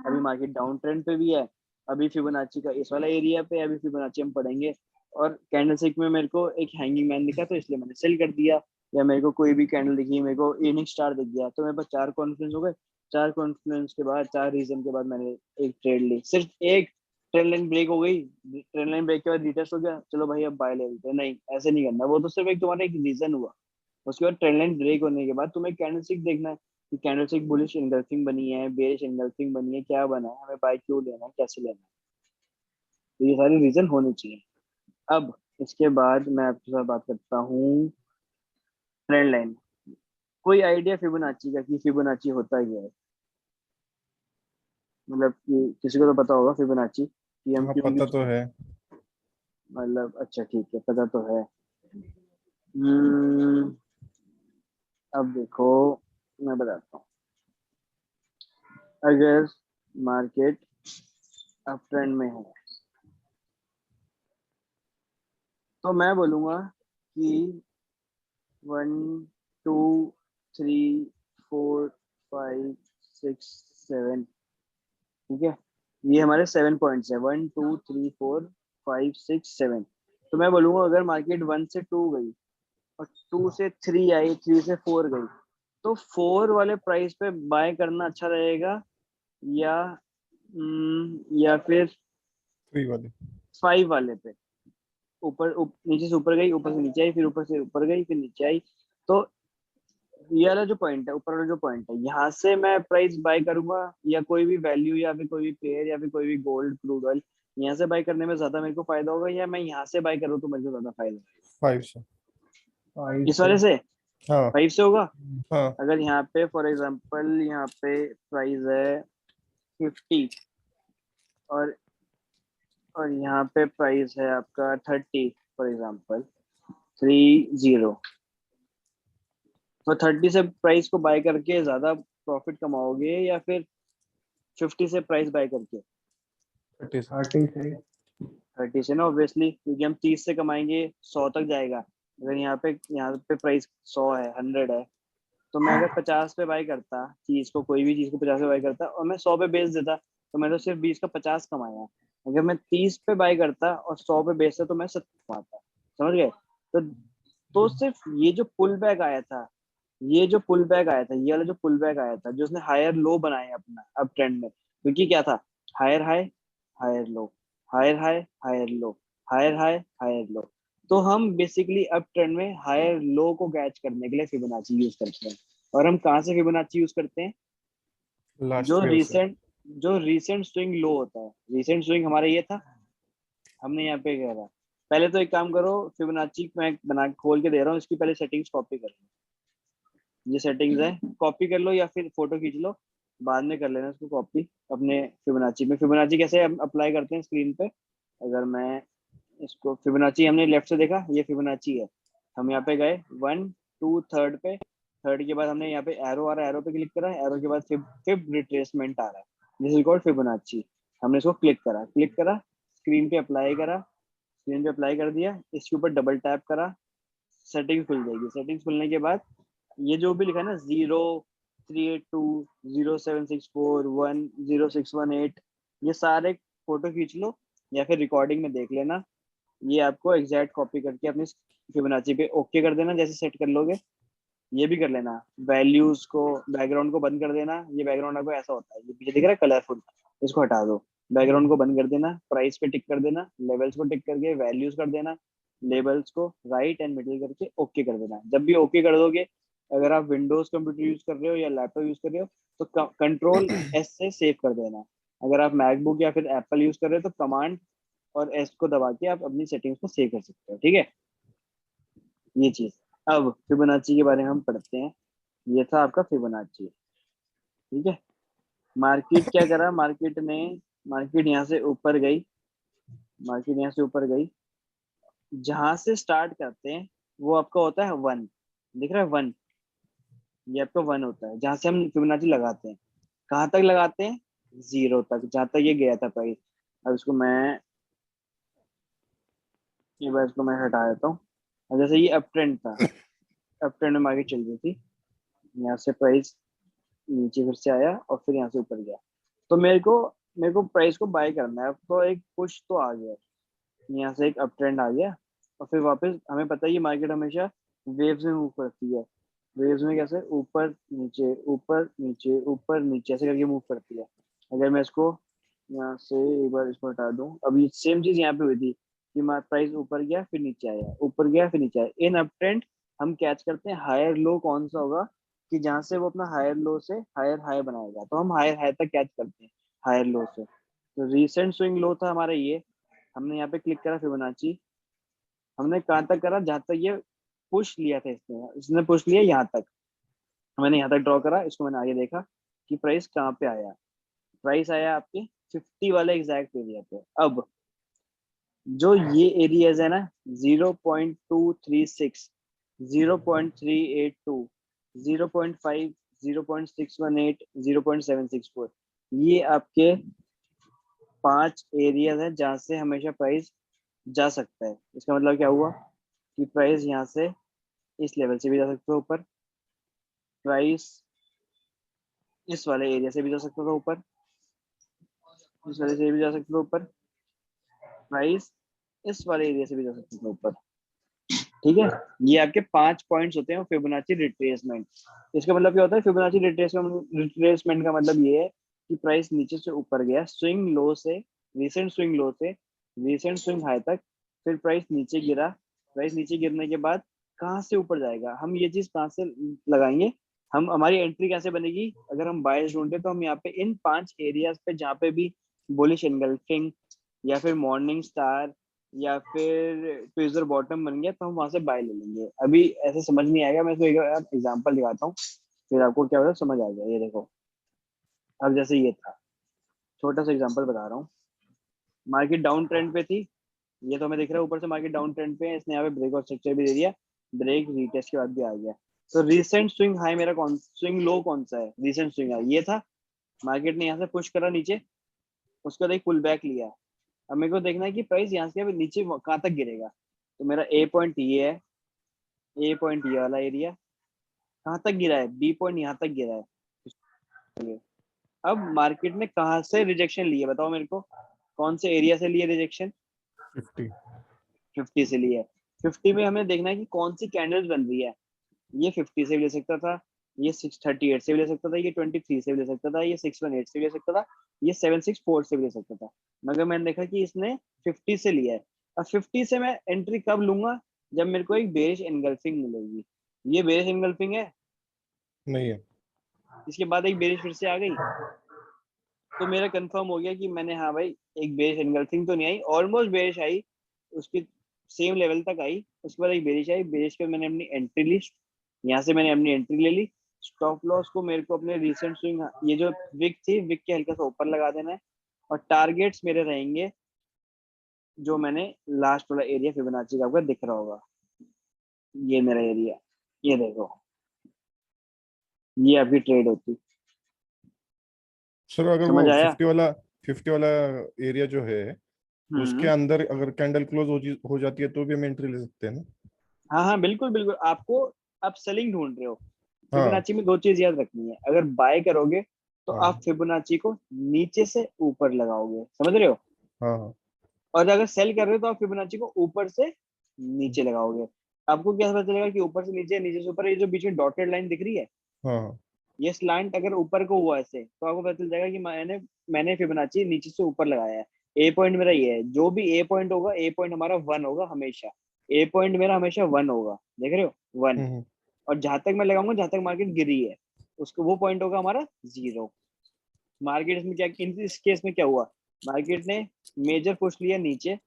अभी मार्केट डाउन ट्रेंड पे भी है, अभी फिबोनाची का इस वाला एरिया पे, अभी फिबोनाची हम पढ़ेंगे, और कैंडलस्टिक में मेरे को एक हैंगिंग मैन दिखा तो इसलिए मैंने सेल कर दिया, या मेरे को कोई भी कैंडल दिखी, मेरे को इवनिंग स्टार दिख गया, तो मेरे पास 4 कॉन्फ्लुएंस हो गए। 4 कॉन्फ्लुएंस के बाद, 4 रीजन के बाद मैंने एक ट्रेड ली। सिर्फ एक ट्रेंड लाइन ब्रेक हो गई, ट्रेंड लाइन ब्रेक के बाद रिटेस्ट हो गया, चलो भाई अब बाय ले लेते हैं, नहीं ऐसे नहीं करना। वो तो सिर्फ एक तुम्हारा एक रीजन हुआ। उसके बाद ट्रेंड लाइन ब्रेक होने के बाद तुम्हें कैंडलस्टिक देखना है कि कैंडलस्टिक बुलिश एंगल्फिंग बनी है, बेरिश एंगल्फिंग बनी है, क्या बना है, हमें बाय क्यों लेना है, कैसे लेना है, तो ये सारे रीजन होने चाहिए। अब इसके बाद मैं आपके साथ बात करता हूँ ट्रेंड लाइन। कोई आइडिया फिबोनाची का कि फिबोनाची होता क्या है? मतलब कि किसी को तो पता होगा फिबोनाची कि हम हाँ क्यों पता यूज तो करते है। हैं। मतलब अच्छा ठीक है, पता तो है। हम्म, अब देखो मैं बताता हूँ। अगर मार्केट अप ट्रेंड में है तो मैं बोलूंगा कि 1 2 3 4 5 6 7, ठीक है, ये हमारे 7 पॉइंट्स है, 1 2 3 4 5 6 7। तो मैं बोलूंगा अगर मार्केट 1 से 2 गई और 2 से 3 आई, 3 से 4 गई, तो 4 वाले प्राइस पे बाय करना अच्छा रहेगा, या या फिर 3 वाले। 5 वाले पे। नीचे से ऊपर गई, ऊपर से नीचे आई, फिर ऊपर से ऊपर गई, फिर नीचे आई। तो ये वाला जो पॉइंट है, ऊपर वाला जो पॉइंट है, यहाँ से मैं प्राइस बाय करूंगा, या कोई भी वैल्यू, या फिर कोई भी पेयर, या फिर कोई भी गोल्ड क्रूड ऑयल, यहाँ से बाय करने में ज्यादा मेरे को फायदा होगा, या मैं यहाँ से बाय करूँ तो मेरे को ज्यादा फायदा होगा? 5 से। 5 इस से। वाले से हाँ 5 से होगा। हाँ। अगर यहाँ पे फॉर एग्जांपल यहाँ पे प्राइस है 50, और यहाँ पे प्राइस है आपका 30, फॉर एग्जांपल 30, तो 30 से प्राइस को बाय करके ज्यादा प्रॉफिट कमाओगे, या फिर 50 से प्राइस बाय करके? 30 से। 30 से। 30 से ना, ऑब्वियसली, क्योंकि हम 30 से कमाएंगे 100 तक जाएगा। अगर यहाँ पे प्राइस 100 है, 100 है, तो मैं अगर 50 पे बाय करता चीज को, कोई भी चीज को 50 पे बाय करता और मैं 100 पे बेच देता, तो मैं तो सिर्फ 20 का 50 कमाया। अगर मैं 30 पे बाय करता और 100 पे बेचता तो मैं 70 कमाता। समझ गए? तो सिर्फ ये जो पुल बैक आया था, ये वाला जो पुल बैक आया था, जो उसने हायर लो बनाया अपना अब ट्रेंड में, क्योंकि क्या था, higher high, higher low, higher high, higher low, higher high, higher low. तो हम बेसिकली अब ट्रेंड में हायर लो को कैच करने के लिए फिबोनाची यूज करते हैं। और हम कहाँ से फिबोनाची यूज करते हैं? लास्ट जो ईयर से। रीसेंट जो रीसेंट स्विंग लो होता है, रीसेंट स्विंग हमारा ये था, हमने यहाँ पे कह रहा। पहले तो एक काम करो, फिबोनाची मैं बना खोल के दे रहा हूँ, इसकी पहले सेटिंग्स कॉपी कर लो। ये सेटिंग्स है, कॉपी कर लो या फिर फोटो खींच लो, बाद में कर लेना इसको कॉपी अपने फिबोनाची में। फिबोनाची कैसे अप्लाई करते हैं स्क्रीन पे? अगर मैं इसको, फिबोनाची हमने लेफ्ट से देखा, ये फिबोनाची है। हम यहाँ पे गए 1 2 थर्ड पे, थर्ड के बाद हमने यहाँ पे एरो आ रहा है, एरो पे क्लिक करा, एरो के बाद फिब रिट्रेसमेंट आ रहा है, दिस इज कॉल्ड फिबोनाची। हमने इसको क्लिक करा, स्क्रीन पे अप्लाई करा, स्क्रीन पे अप्लाई कर दिया, इसके ऊपर डबल टैप करा, सेटिंग खुल जाएगी। सेटिंग्स खुलने के बाद ये जो भी लिखा है ना, 0 382 0764 1 0618, ये सारे फोटो खींच लो या फिर रिकॉर्डिंग में देख लेना। ये आपको एग्जैक्ट कॉपी करके अपनी फिबोनाची पे ओके कर देना, जैसे सेट कर लोगे। ये भी कर लेना, वैल्यूज को, बैकग्राउंड को बंद कर देना। ये बैकग्राउंड आपको ऐसा होता है, ये पीछे दिख रहा है कलरफुल, इसको हटा दो। बैकग्राउंड को बंद कर देना, प्राइस पे टिक कर देना, लेवल्स को टिक करके वैल्यूज कर देना, लेबल्स को राइट एंड मिडिल करके ओके कर देना। जब भी ओके कर दोगे, अगर आप विंडोज कंप्यूटर यूज कर रहे हो या लैपटॉप यूज कर रहे हो, तो कंट्रोल एस से सेव कर देना। अगर आप मैकबुक या फिर एप्पल यूज कर रहे हो तो कमांड और एस को दबा के आप अपनी सेटिंग्स को सेव कर सकते हो, ठीक है। ये चीज। अब फिबोनाची के बारे में हम पढ़ते हैं। ये था आपका फिबोनाची, ठीक है। मार्केट क्या करा, मार्केट यहाँ से ऊपर गई, मार्केट यहाँ से ऊपर गई। जहां से स्टार्ट करते हैं वो आपका होता है 1, दिख रहा है 1, ये आपका 1 होता है जहां से हम फिबोनाची लगाते हैं। कहाँ तक लगाते हैं? 0 तक, जहां तक ये गया था प्राइस। अब इसको मैं, ये बार इसको मैं हटा देता हूँ। अब जैसे ये अप ट्रेंड था, अप ट्रेंड में मार्केट चल रही थी, यहाँ से प्राइस नीचे फिर से आया और फिर यहाँ से ऊपर गया। तो मेरे को प्राइस को बाय करना है। अब तो एक पुश तो आ गया, यहाँ से एक अप ट्रेंड आ गया, और फिर वापस हमें पता है ये मार्केट हमेशा वेव्स में मूव करती है। वेव्स में कैसे, ऊपर नीचे, ऊपर नीचे, ऊपर नीचे, ऐसे करके मूव करती है। अगर मैं इसको यहाँ से एक बार इसको हटा दूं, अभी सेम चीज यहाँ पे हुई थी कि प्राइस ऊपर गया फिर नीचे आया, ऊपर गया फिर नीचे आया। इन अप ट्रेंड हम कैच करते हैं हायर लो कौन सा होगा, कि जहाँ से वो अपना हायर लो से हायर हाई बनाएगा, तो हम हायर हाई तक कैच करते हैं हायर लो से। तो रीसेंट स्विंग लो था हमारा ये, हमने यहाँ पे क्लिक करा फिबोनाची, हमने कहाँ तक करा जहाँ तक ये पुश लिया था इसने पुश लिया यहाँ तक, मैंने यहाँ तक ड्रॉ करा, इसको मैंने आगे देखा कि प्राइस कहाँ पे आया। प्राइस आया आपके 50 वाले एग्जैक्ट एरिया पे। अब जो ये एरियाज है ना 0.236, 0.382, 0.5, 0.618, 0.764, ये आपके 5 एरियाज है जहाँ से हमेशा प्राइस जा सकता है। इसका मतलब क्या हुआ कि प्राइस यहाँ से इस लेवल से भी जा सकता है ऊपर, प्राइस इस वाले एरिया से भी जा सकता था ऊपर, इस वाले से भी जा सकता था ऊपर, प्राइस इस वाले एरिया से भी जा सकता था ऊपर। ठीक है, ये आपके 5 पॉइंट्स होते हैं फिबोनाची रिट्रेसमेंट। इसका मतलब क्या होता है फिबोनाची रिट्रेसमेंट का मतलब ये है कि प्राइस नीचे से ऊपर गया स्विंग लो से, रीसेंट स्विंग लो से रीसेंट स्विंग हाई तक, फिर प्राइस नीचे गिरा, प्राइस नीचे गिरने के बाद कहाँ से ऊपर जाएगा, हम ये चीज कहाँ से लगाएंगे, हम हमारी एंट्री कैसे बनेगी। अगर हम बायस ढूंढते तो हम यहाँ पे इन 5 एरियाज पे जहाँ पे भी बुलिश एंगल्फिंग या फिर मॉर्निंग स्टार या फिर ट्विजर बॉटम बन गया तो हम वहां से बाय ले लेंगे। अभी ऐसे समझ नहीं आएगा, मैं तो एक एग्जांपल दिखाता हूँ फिर आपको क्या होगा समझ आ जाएगा। ये देखो, अब जैसे ये था, छोटा सा एग्जांपल बता रहा हूँ, मार्केट डाउन ट्रेंड पे थी, ये तो हमें दिख रहा है ऊपर से मार्केट डाउन ट्रेंड पे है, इसने यहाँ पे ब्रेक और स्ट्रक्चर भी दे दिया, ब्रेक रीटेस्ट के बाद भी आ गया। तो रिसेंट स्विंग हाई मेरा कौन, स्विंग लो कौन सा है, रिसेंट स्विंग हाई ये था, मार्केट ने यहाँ से पुश करा नीचे, उसके बाद एक पुल बैक लिया। अब मेरे को देखना है कि प्राइस यहाँ से नीचे कहाँ तक गिरेगा। तो मेरा ए पॉइंट ये है, ए पॉइंट ये वाला एरिया, कहाँ तक गिरा है, बी पॉइंट यहाँ तक गिरा है। अब मार्केट ने कहाँ से रिजेक्शन लिए बताओ मेरे को, कौन से एरिया से लिए रिजेक्शन, 50। 50 से लिए। 50 में हमें देखना है कि कौन सी कैंडल्स बन रही है, ये 50 से भी ले सकता था, ये 638 से भी ले सकता था, ये 23 से भी ले सकता था, ये 618 से भी ले सकता था, ये 764 से भी ले सकता था, मगर मैंने देखा कि इसने 50 से लिया है। अब 50 से मैं एंट्री कब लूंगा, जब मेरे को एक बेरिश एनगल्फिंग मिलेगी। ये बेरिश एनगल्फिंग है, नहीं है। इसके बाद एक बेरिश फिर से आ गई, तो मेरा कंफर्म हो गया कि मैंने, हाँ भाई एक बेरिश एनगल्फिंग तो नहीं आई, ऑलमोस्ट बेरिश आई, उसकी सेम लेवल तक आई, उसके बाद एक बेरिश आई, बेरिश के बाद मैंने अपनी एंट्री ली, यहाँ से मैंने अपनी एंट्री ले ली। स्टॉप लॉस को मेरे को अपने रिसेंट स्विंग, ये जो विक थी विक के हल्का सा ऊपर लगा देना है, और टारगेट्स मेरे रहेंगे जो मैंने लास्ट वाला एरिया फिबोनाची का आपको दिख रहा होगा, ये मेरा एरिया, ये देखो, ये आपकी ट्रेड होती। सर अगर वो समझ आया। 50 वाला एरिया जो है उसके हम्म, अंदर अगर कैंडल क्लोज हो जाती है तो भी हम एंट्री ले सकते हैं ना? हाँ हाँ बिल्कुल बिल्कुल, आपको आप सेलिंग ढूंढ रहे हो, हाँ फिबोनाची में 2 चीज याद रखनी है, अगर बाय करोगे तो हाँ आप फिबोनाची को नीचे से ऊपर लगाओगे, समझ रहे हो, हाँ हाँ और अगर सेल कर रहे हो तो आप फिबोनाची को ऊपर से नीचे लगाओगे। आपको क्या पता चलेगा कि ऊपर से नीचे, नीचे से ऊपर, ये जो बीच में डॉटेड लाइन दिख रही है, हाँ ये स्लांट अगर ऊपर को हुआ ऐसे तो आपको पता चल जाएगा कि मैंने फिबोनाची नीचे से ऊपर लगाया है। ए पॉइंट मेरा ये है, जो भी ए पॉइंट होगा, ए पॉइंट हमारा 1 होगा हमेशा, ए पॉइंट मेरा हमेशा 1 होगा, देख रहे हो 1। हम्म और जहां तक मैं लगाऊंगा, जहां तक मार्केट गिरी है, उसको वो पॉइंट होगा हमारा 0। मार्केट इसमें क्या, इस केस में क्या हुआ, मार्केट ने मेजर पुश लिया नीचे,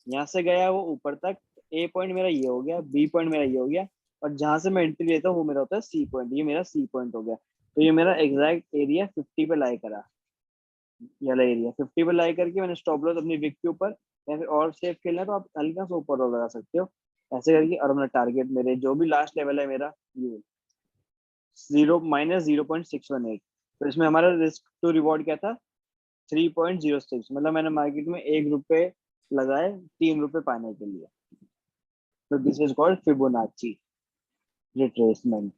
यहाँ से गया वो ऊपर तक, ए पॉइंट मेरा ये हो गया, बी पॉइंट मेरा ये हो गया, और जहां से मैं एंट्री लेता हूँ वो मेरा होता है सी पॉइंट, ये मेरा सी पॉइंट हो गया। तो ये मेरा एग्जैक्ट एरिया 50 पे लाई करा, ये वाला एरिया 50 पे लाई करके मैंने स्टॉप लॉस अपनी विक के ऊपर, या फिर और सेफ खेलना है तो आप हल्का सा ऊपर और लगा सकते हो ऐसे करके। और अपना टारगेट मेरे जो भी लास्ट लेवल है मेरा ये 0 - 0.618, तो इसमें हमारा रिस्क टू रिवॉर्ड क्या था, 3.06, मतलब मैंने मार्केट में 1 रुपए लगाए 3 रुपए पाने के लिए। तो this is called Fibonacci retracement.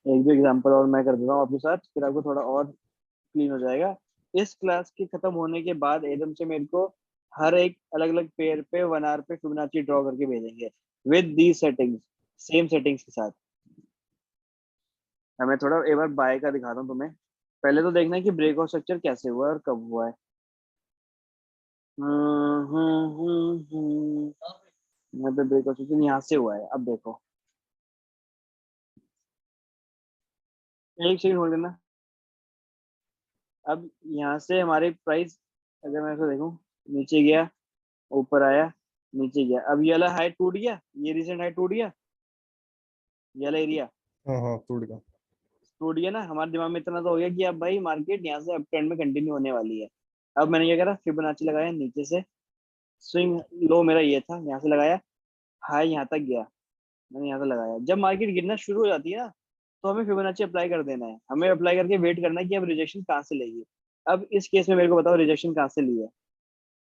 एक दो एग्जांपल और मैं कर देता हूँ आपके साथ, फिर आपको थोड़ा और क्लीन हो जाएगा। इस क्लास के खत्म होने के बाद एकदम से मेरे को हर एक अलग अलग पेयर पे 1 आवर पे फिबोनाची ड्रॉ करके भेजेंगे with the settings, same settings के साथ। अब मैं थोड़ा एक बार बाय का दिखाता हूँ तुम्हें। पहले तो देखना है कि ब्रेक ऑफ स्ट्रक्चर कैसे हुआ है और कब हुआ है। यहाँ पे ब्रेक ऑफ स्ट्रक्चर यहाँ से हुआ है, अब देखो एक सेकंड होल्ड करना। अब यहाँ से हमारे प्राइस, अगर मैं इसको देखूं, नीचे गया, ऊपर आया, नीचे गया, अब ये वाला हाई टूट गया, ये रिसेंट हाई टूट गया, ये वाला एरिया हाँ हाँ टूट गया। टूट गया ना। हमारे दिमाग में इतना तो हो गया कि अब भाई मार्केट यहाँ से अप ट्रेंड में कंटिन्यू होने वाली है। अब मैंने क्या करा, फिबोनाची लगाया नीचे से, स्विंग लो मेरा ये था, यहाँ से लगाया, हाई यहाँ तक गया, मैंने यहाँ से लगाया। जब मार्केट गिरना शुरू हो जाती है ना, तो हमें फिबोनाची अप्लाई कर देना है, हमें अप्लाई करके वेट करना है कि अब रिजेक्शन कहाँ से लेगी। अब इस केस में मेरे को बताओ रिजेक्शन कहाँ से ली है।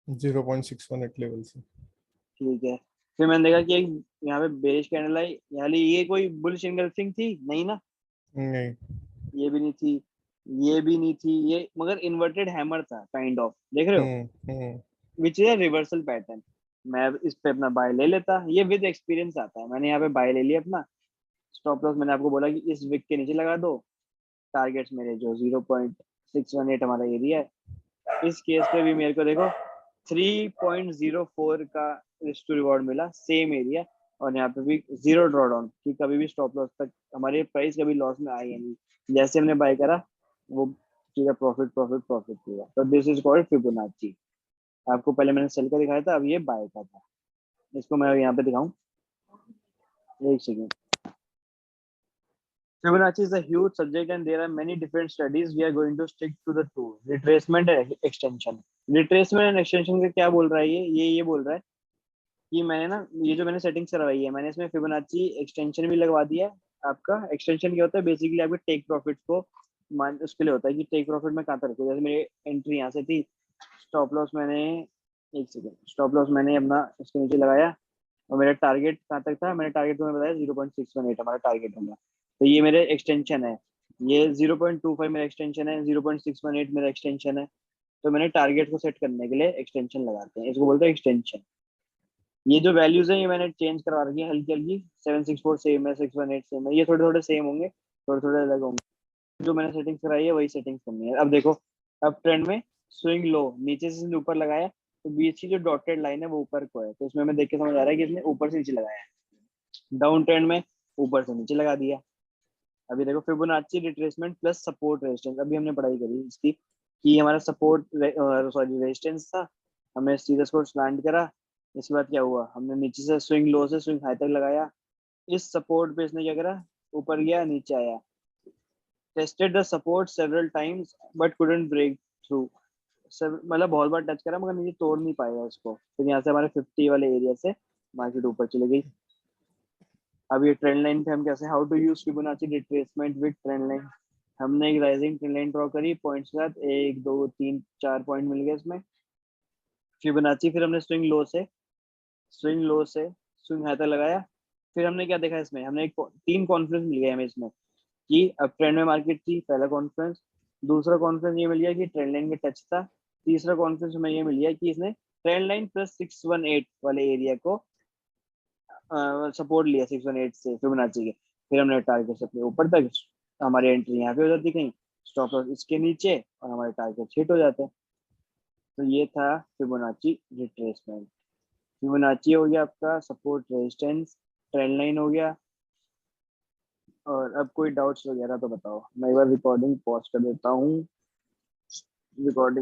0.618 लेवल से। ठीक है, फिर मैंने देखा कि एक यहाँ पे बेरिश कैंडल आई, यहाँ ये कोई बुलिश इनगल्फिंग थी नहीं ना, नहीं। ये भी नहीं थी, ये भी नहीं थी, ये मगर इन्वर्टेड हैमर था काइंड ऑफ, देख रहे हो, विच इज रिवर्सल पैटर्न। मैं अब इस पे अपना बाय ले लेता, ये विद एक्सपीरियंस आता है। मैंने यहाँ पे बाय ले लिया अपना। स्टॉप लॉस मैंने आपको बोला कि इस विक के नीचे लगा दो। टारगेट्स मेरे जो 0.618 हमारा एरिया है, इस केस पे भी मेरे को देखो 3.04 का रिस्क टू रिवॉर्ड मिला, सेम एरिया। और यहाँ पे भी जीरो ड्रॉडाउन, कि कभी भी स्टॉप लॉस तक हमारे प्राइस कभी लॉस में आई नहीं, जैसे हमने बाय करा वो सीधा प्रॉफिट प्रॉफिट प्रॉफिट हुआ। तो दिस इज कॉल्ड फिबोनाची। आपको पहले मैंने सेल का दिखाया था, अब ये बाय का था। इसको मैं यहाँ पे दिखाऊं, एक second. Fibonacci is a huge subject and there are many different studies. We are going to stick to the two, retracement and extension. Retracement and extension का क्या बोल रहा है ये बोल रहा है कि मैंने ना ये जो मैंने सेटिंग्स करवाई है, मैंने इसमें फिबोनाची एक्सटेंशन भी लगवा दिया है। आपका एक्सटेंशन क्या होता है, बेसिकली आपके टेक प्रॉफिट को मान उसके लिए होता है कि टेक प्रॉफिट में कहाँ तक रखूँ। जैसे मेरी एंट्री यहाँ से थी, स्टॉप लॉस मैंने, एक सेकेंड, स्टॉप लॉस मैंने अपना इसके नीचे लगाया और मेरा टारगेट कहाँ तक था, मैंने टारगेट तुम्हें बताया 0.618 हमारा टारगेट होगा। तो ये मेरे एक्सटेंशन है, ये 0.25 मेरा एक्सटेंशन है, 0.618 मेरा एक्सटेंशन है। तो मैंने टारगेट को सेट करने के लिए एक्सटेंशन लगाते हैं, इसको बोलते हैं एक्सटेंशन। ये जो वैल्यूज है ये मैंने चेंज करवा रखी है हल्की हल्की, 764 सेम है, 618 सेम है, ये थोड़े थोड़े सेम होंगे, थोड़े थोड़े अलग होंगे। जो मैंने सेटिंग्स कराई है वही सेटिंग्स करनी है। अब देखो, अब ट्रेंड में स्विंग लो, नीचे से ऊपर लगाया, तो बीच की जो डॉटेड लाइन है वो ऊपर को है, तो इसमें हमें देख के समझ आ रहा है कि इसने ऊपर से नीचे लगाया है। डाउन ट्रेंड में ऊपर से नीचे लगा दिया। अभी देखो Fibonacci retracement plus support resistance, अभी हमने पढ़ाई करी इसकी कि हमारा सपोर्ट सॉरी रेजिस्टेंस था, हमने सीधा इसको स्लैंड करा। इसके बाद क्या हुआ, हमने नीचे से स्विंग लो से स्विंग हाई तक लगाया। इस सपोर्ट पे इसने क्या करा, ऊपर गया नीचे आया, tested the support several times but couldn't break through. मतलब बहुत बार टच करा मगर नीचे तोड़ नहीं पाया उसको। फिर यहाँ से हमारे 50 वाले एरिया से मार्केट ऊपर चली गई। अब ये ट्रेंड लाइन पे हम कैसे, how to use Fibonacci retracement with trend line. हमने एक राइजिंग ट्रेंड लाइन ड्रॉ करी पॉइंट्स के साथ, 1 2 3 4 पॉइंट मिल गए इसमें फिबोनाची। फिर हमने स्विंग लो से स्विंग हाई तक लगाया। फिर हमने क्या देखा इसमें, हमने एक 3 कॉन्फ्रेंस मिल गया हमें इसमें कि अब ट्रेंड में मार्केट थी, पहला कॉन्फ्रेंस। दूसरा कॉन्फ्रेंस ये मिल गया कि ट्रेंड लाइन में टच था। तीसरा कॉन्फ्रेंस हमें ये मिल गया कि इसने ट्रेंड लाइन प्लस 618 वाले एरिया को सपोर्ट लिया 618 से फिबोनाची के। फिर हमने टारगेट से अपने ऊपर तक, हमारी एंट्री यहाँ पे हो जाती कहीं, स्टॉप लॉस इसके नीचे और हमारे टारगेट हिट हो जाते हैं। तो ये था फिबोनाची रिट्रेसमेंट। फिबोनाची हो गया आपका, सपोर्ट रेजिस्टेंस, ट्रेंड लाइन हो गया। और अब कोई डाउट्स वगैरह तो बताओ। मैं एक बार रिकॉर्डिंग पॉज कर देता हूँ, रिकॉर्डिंग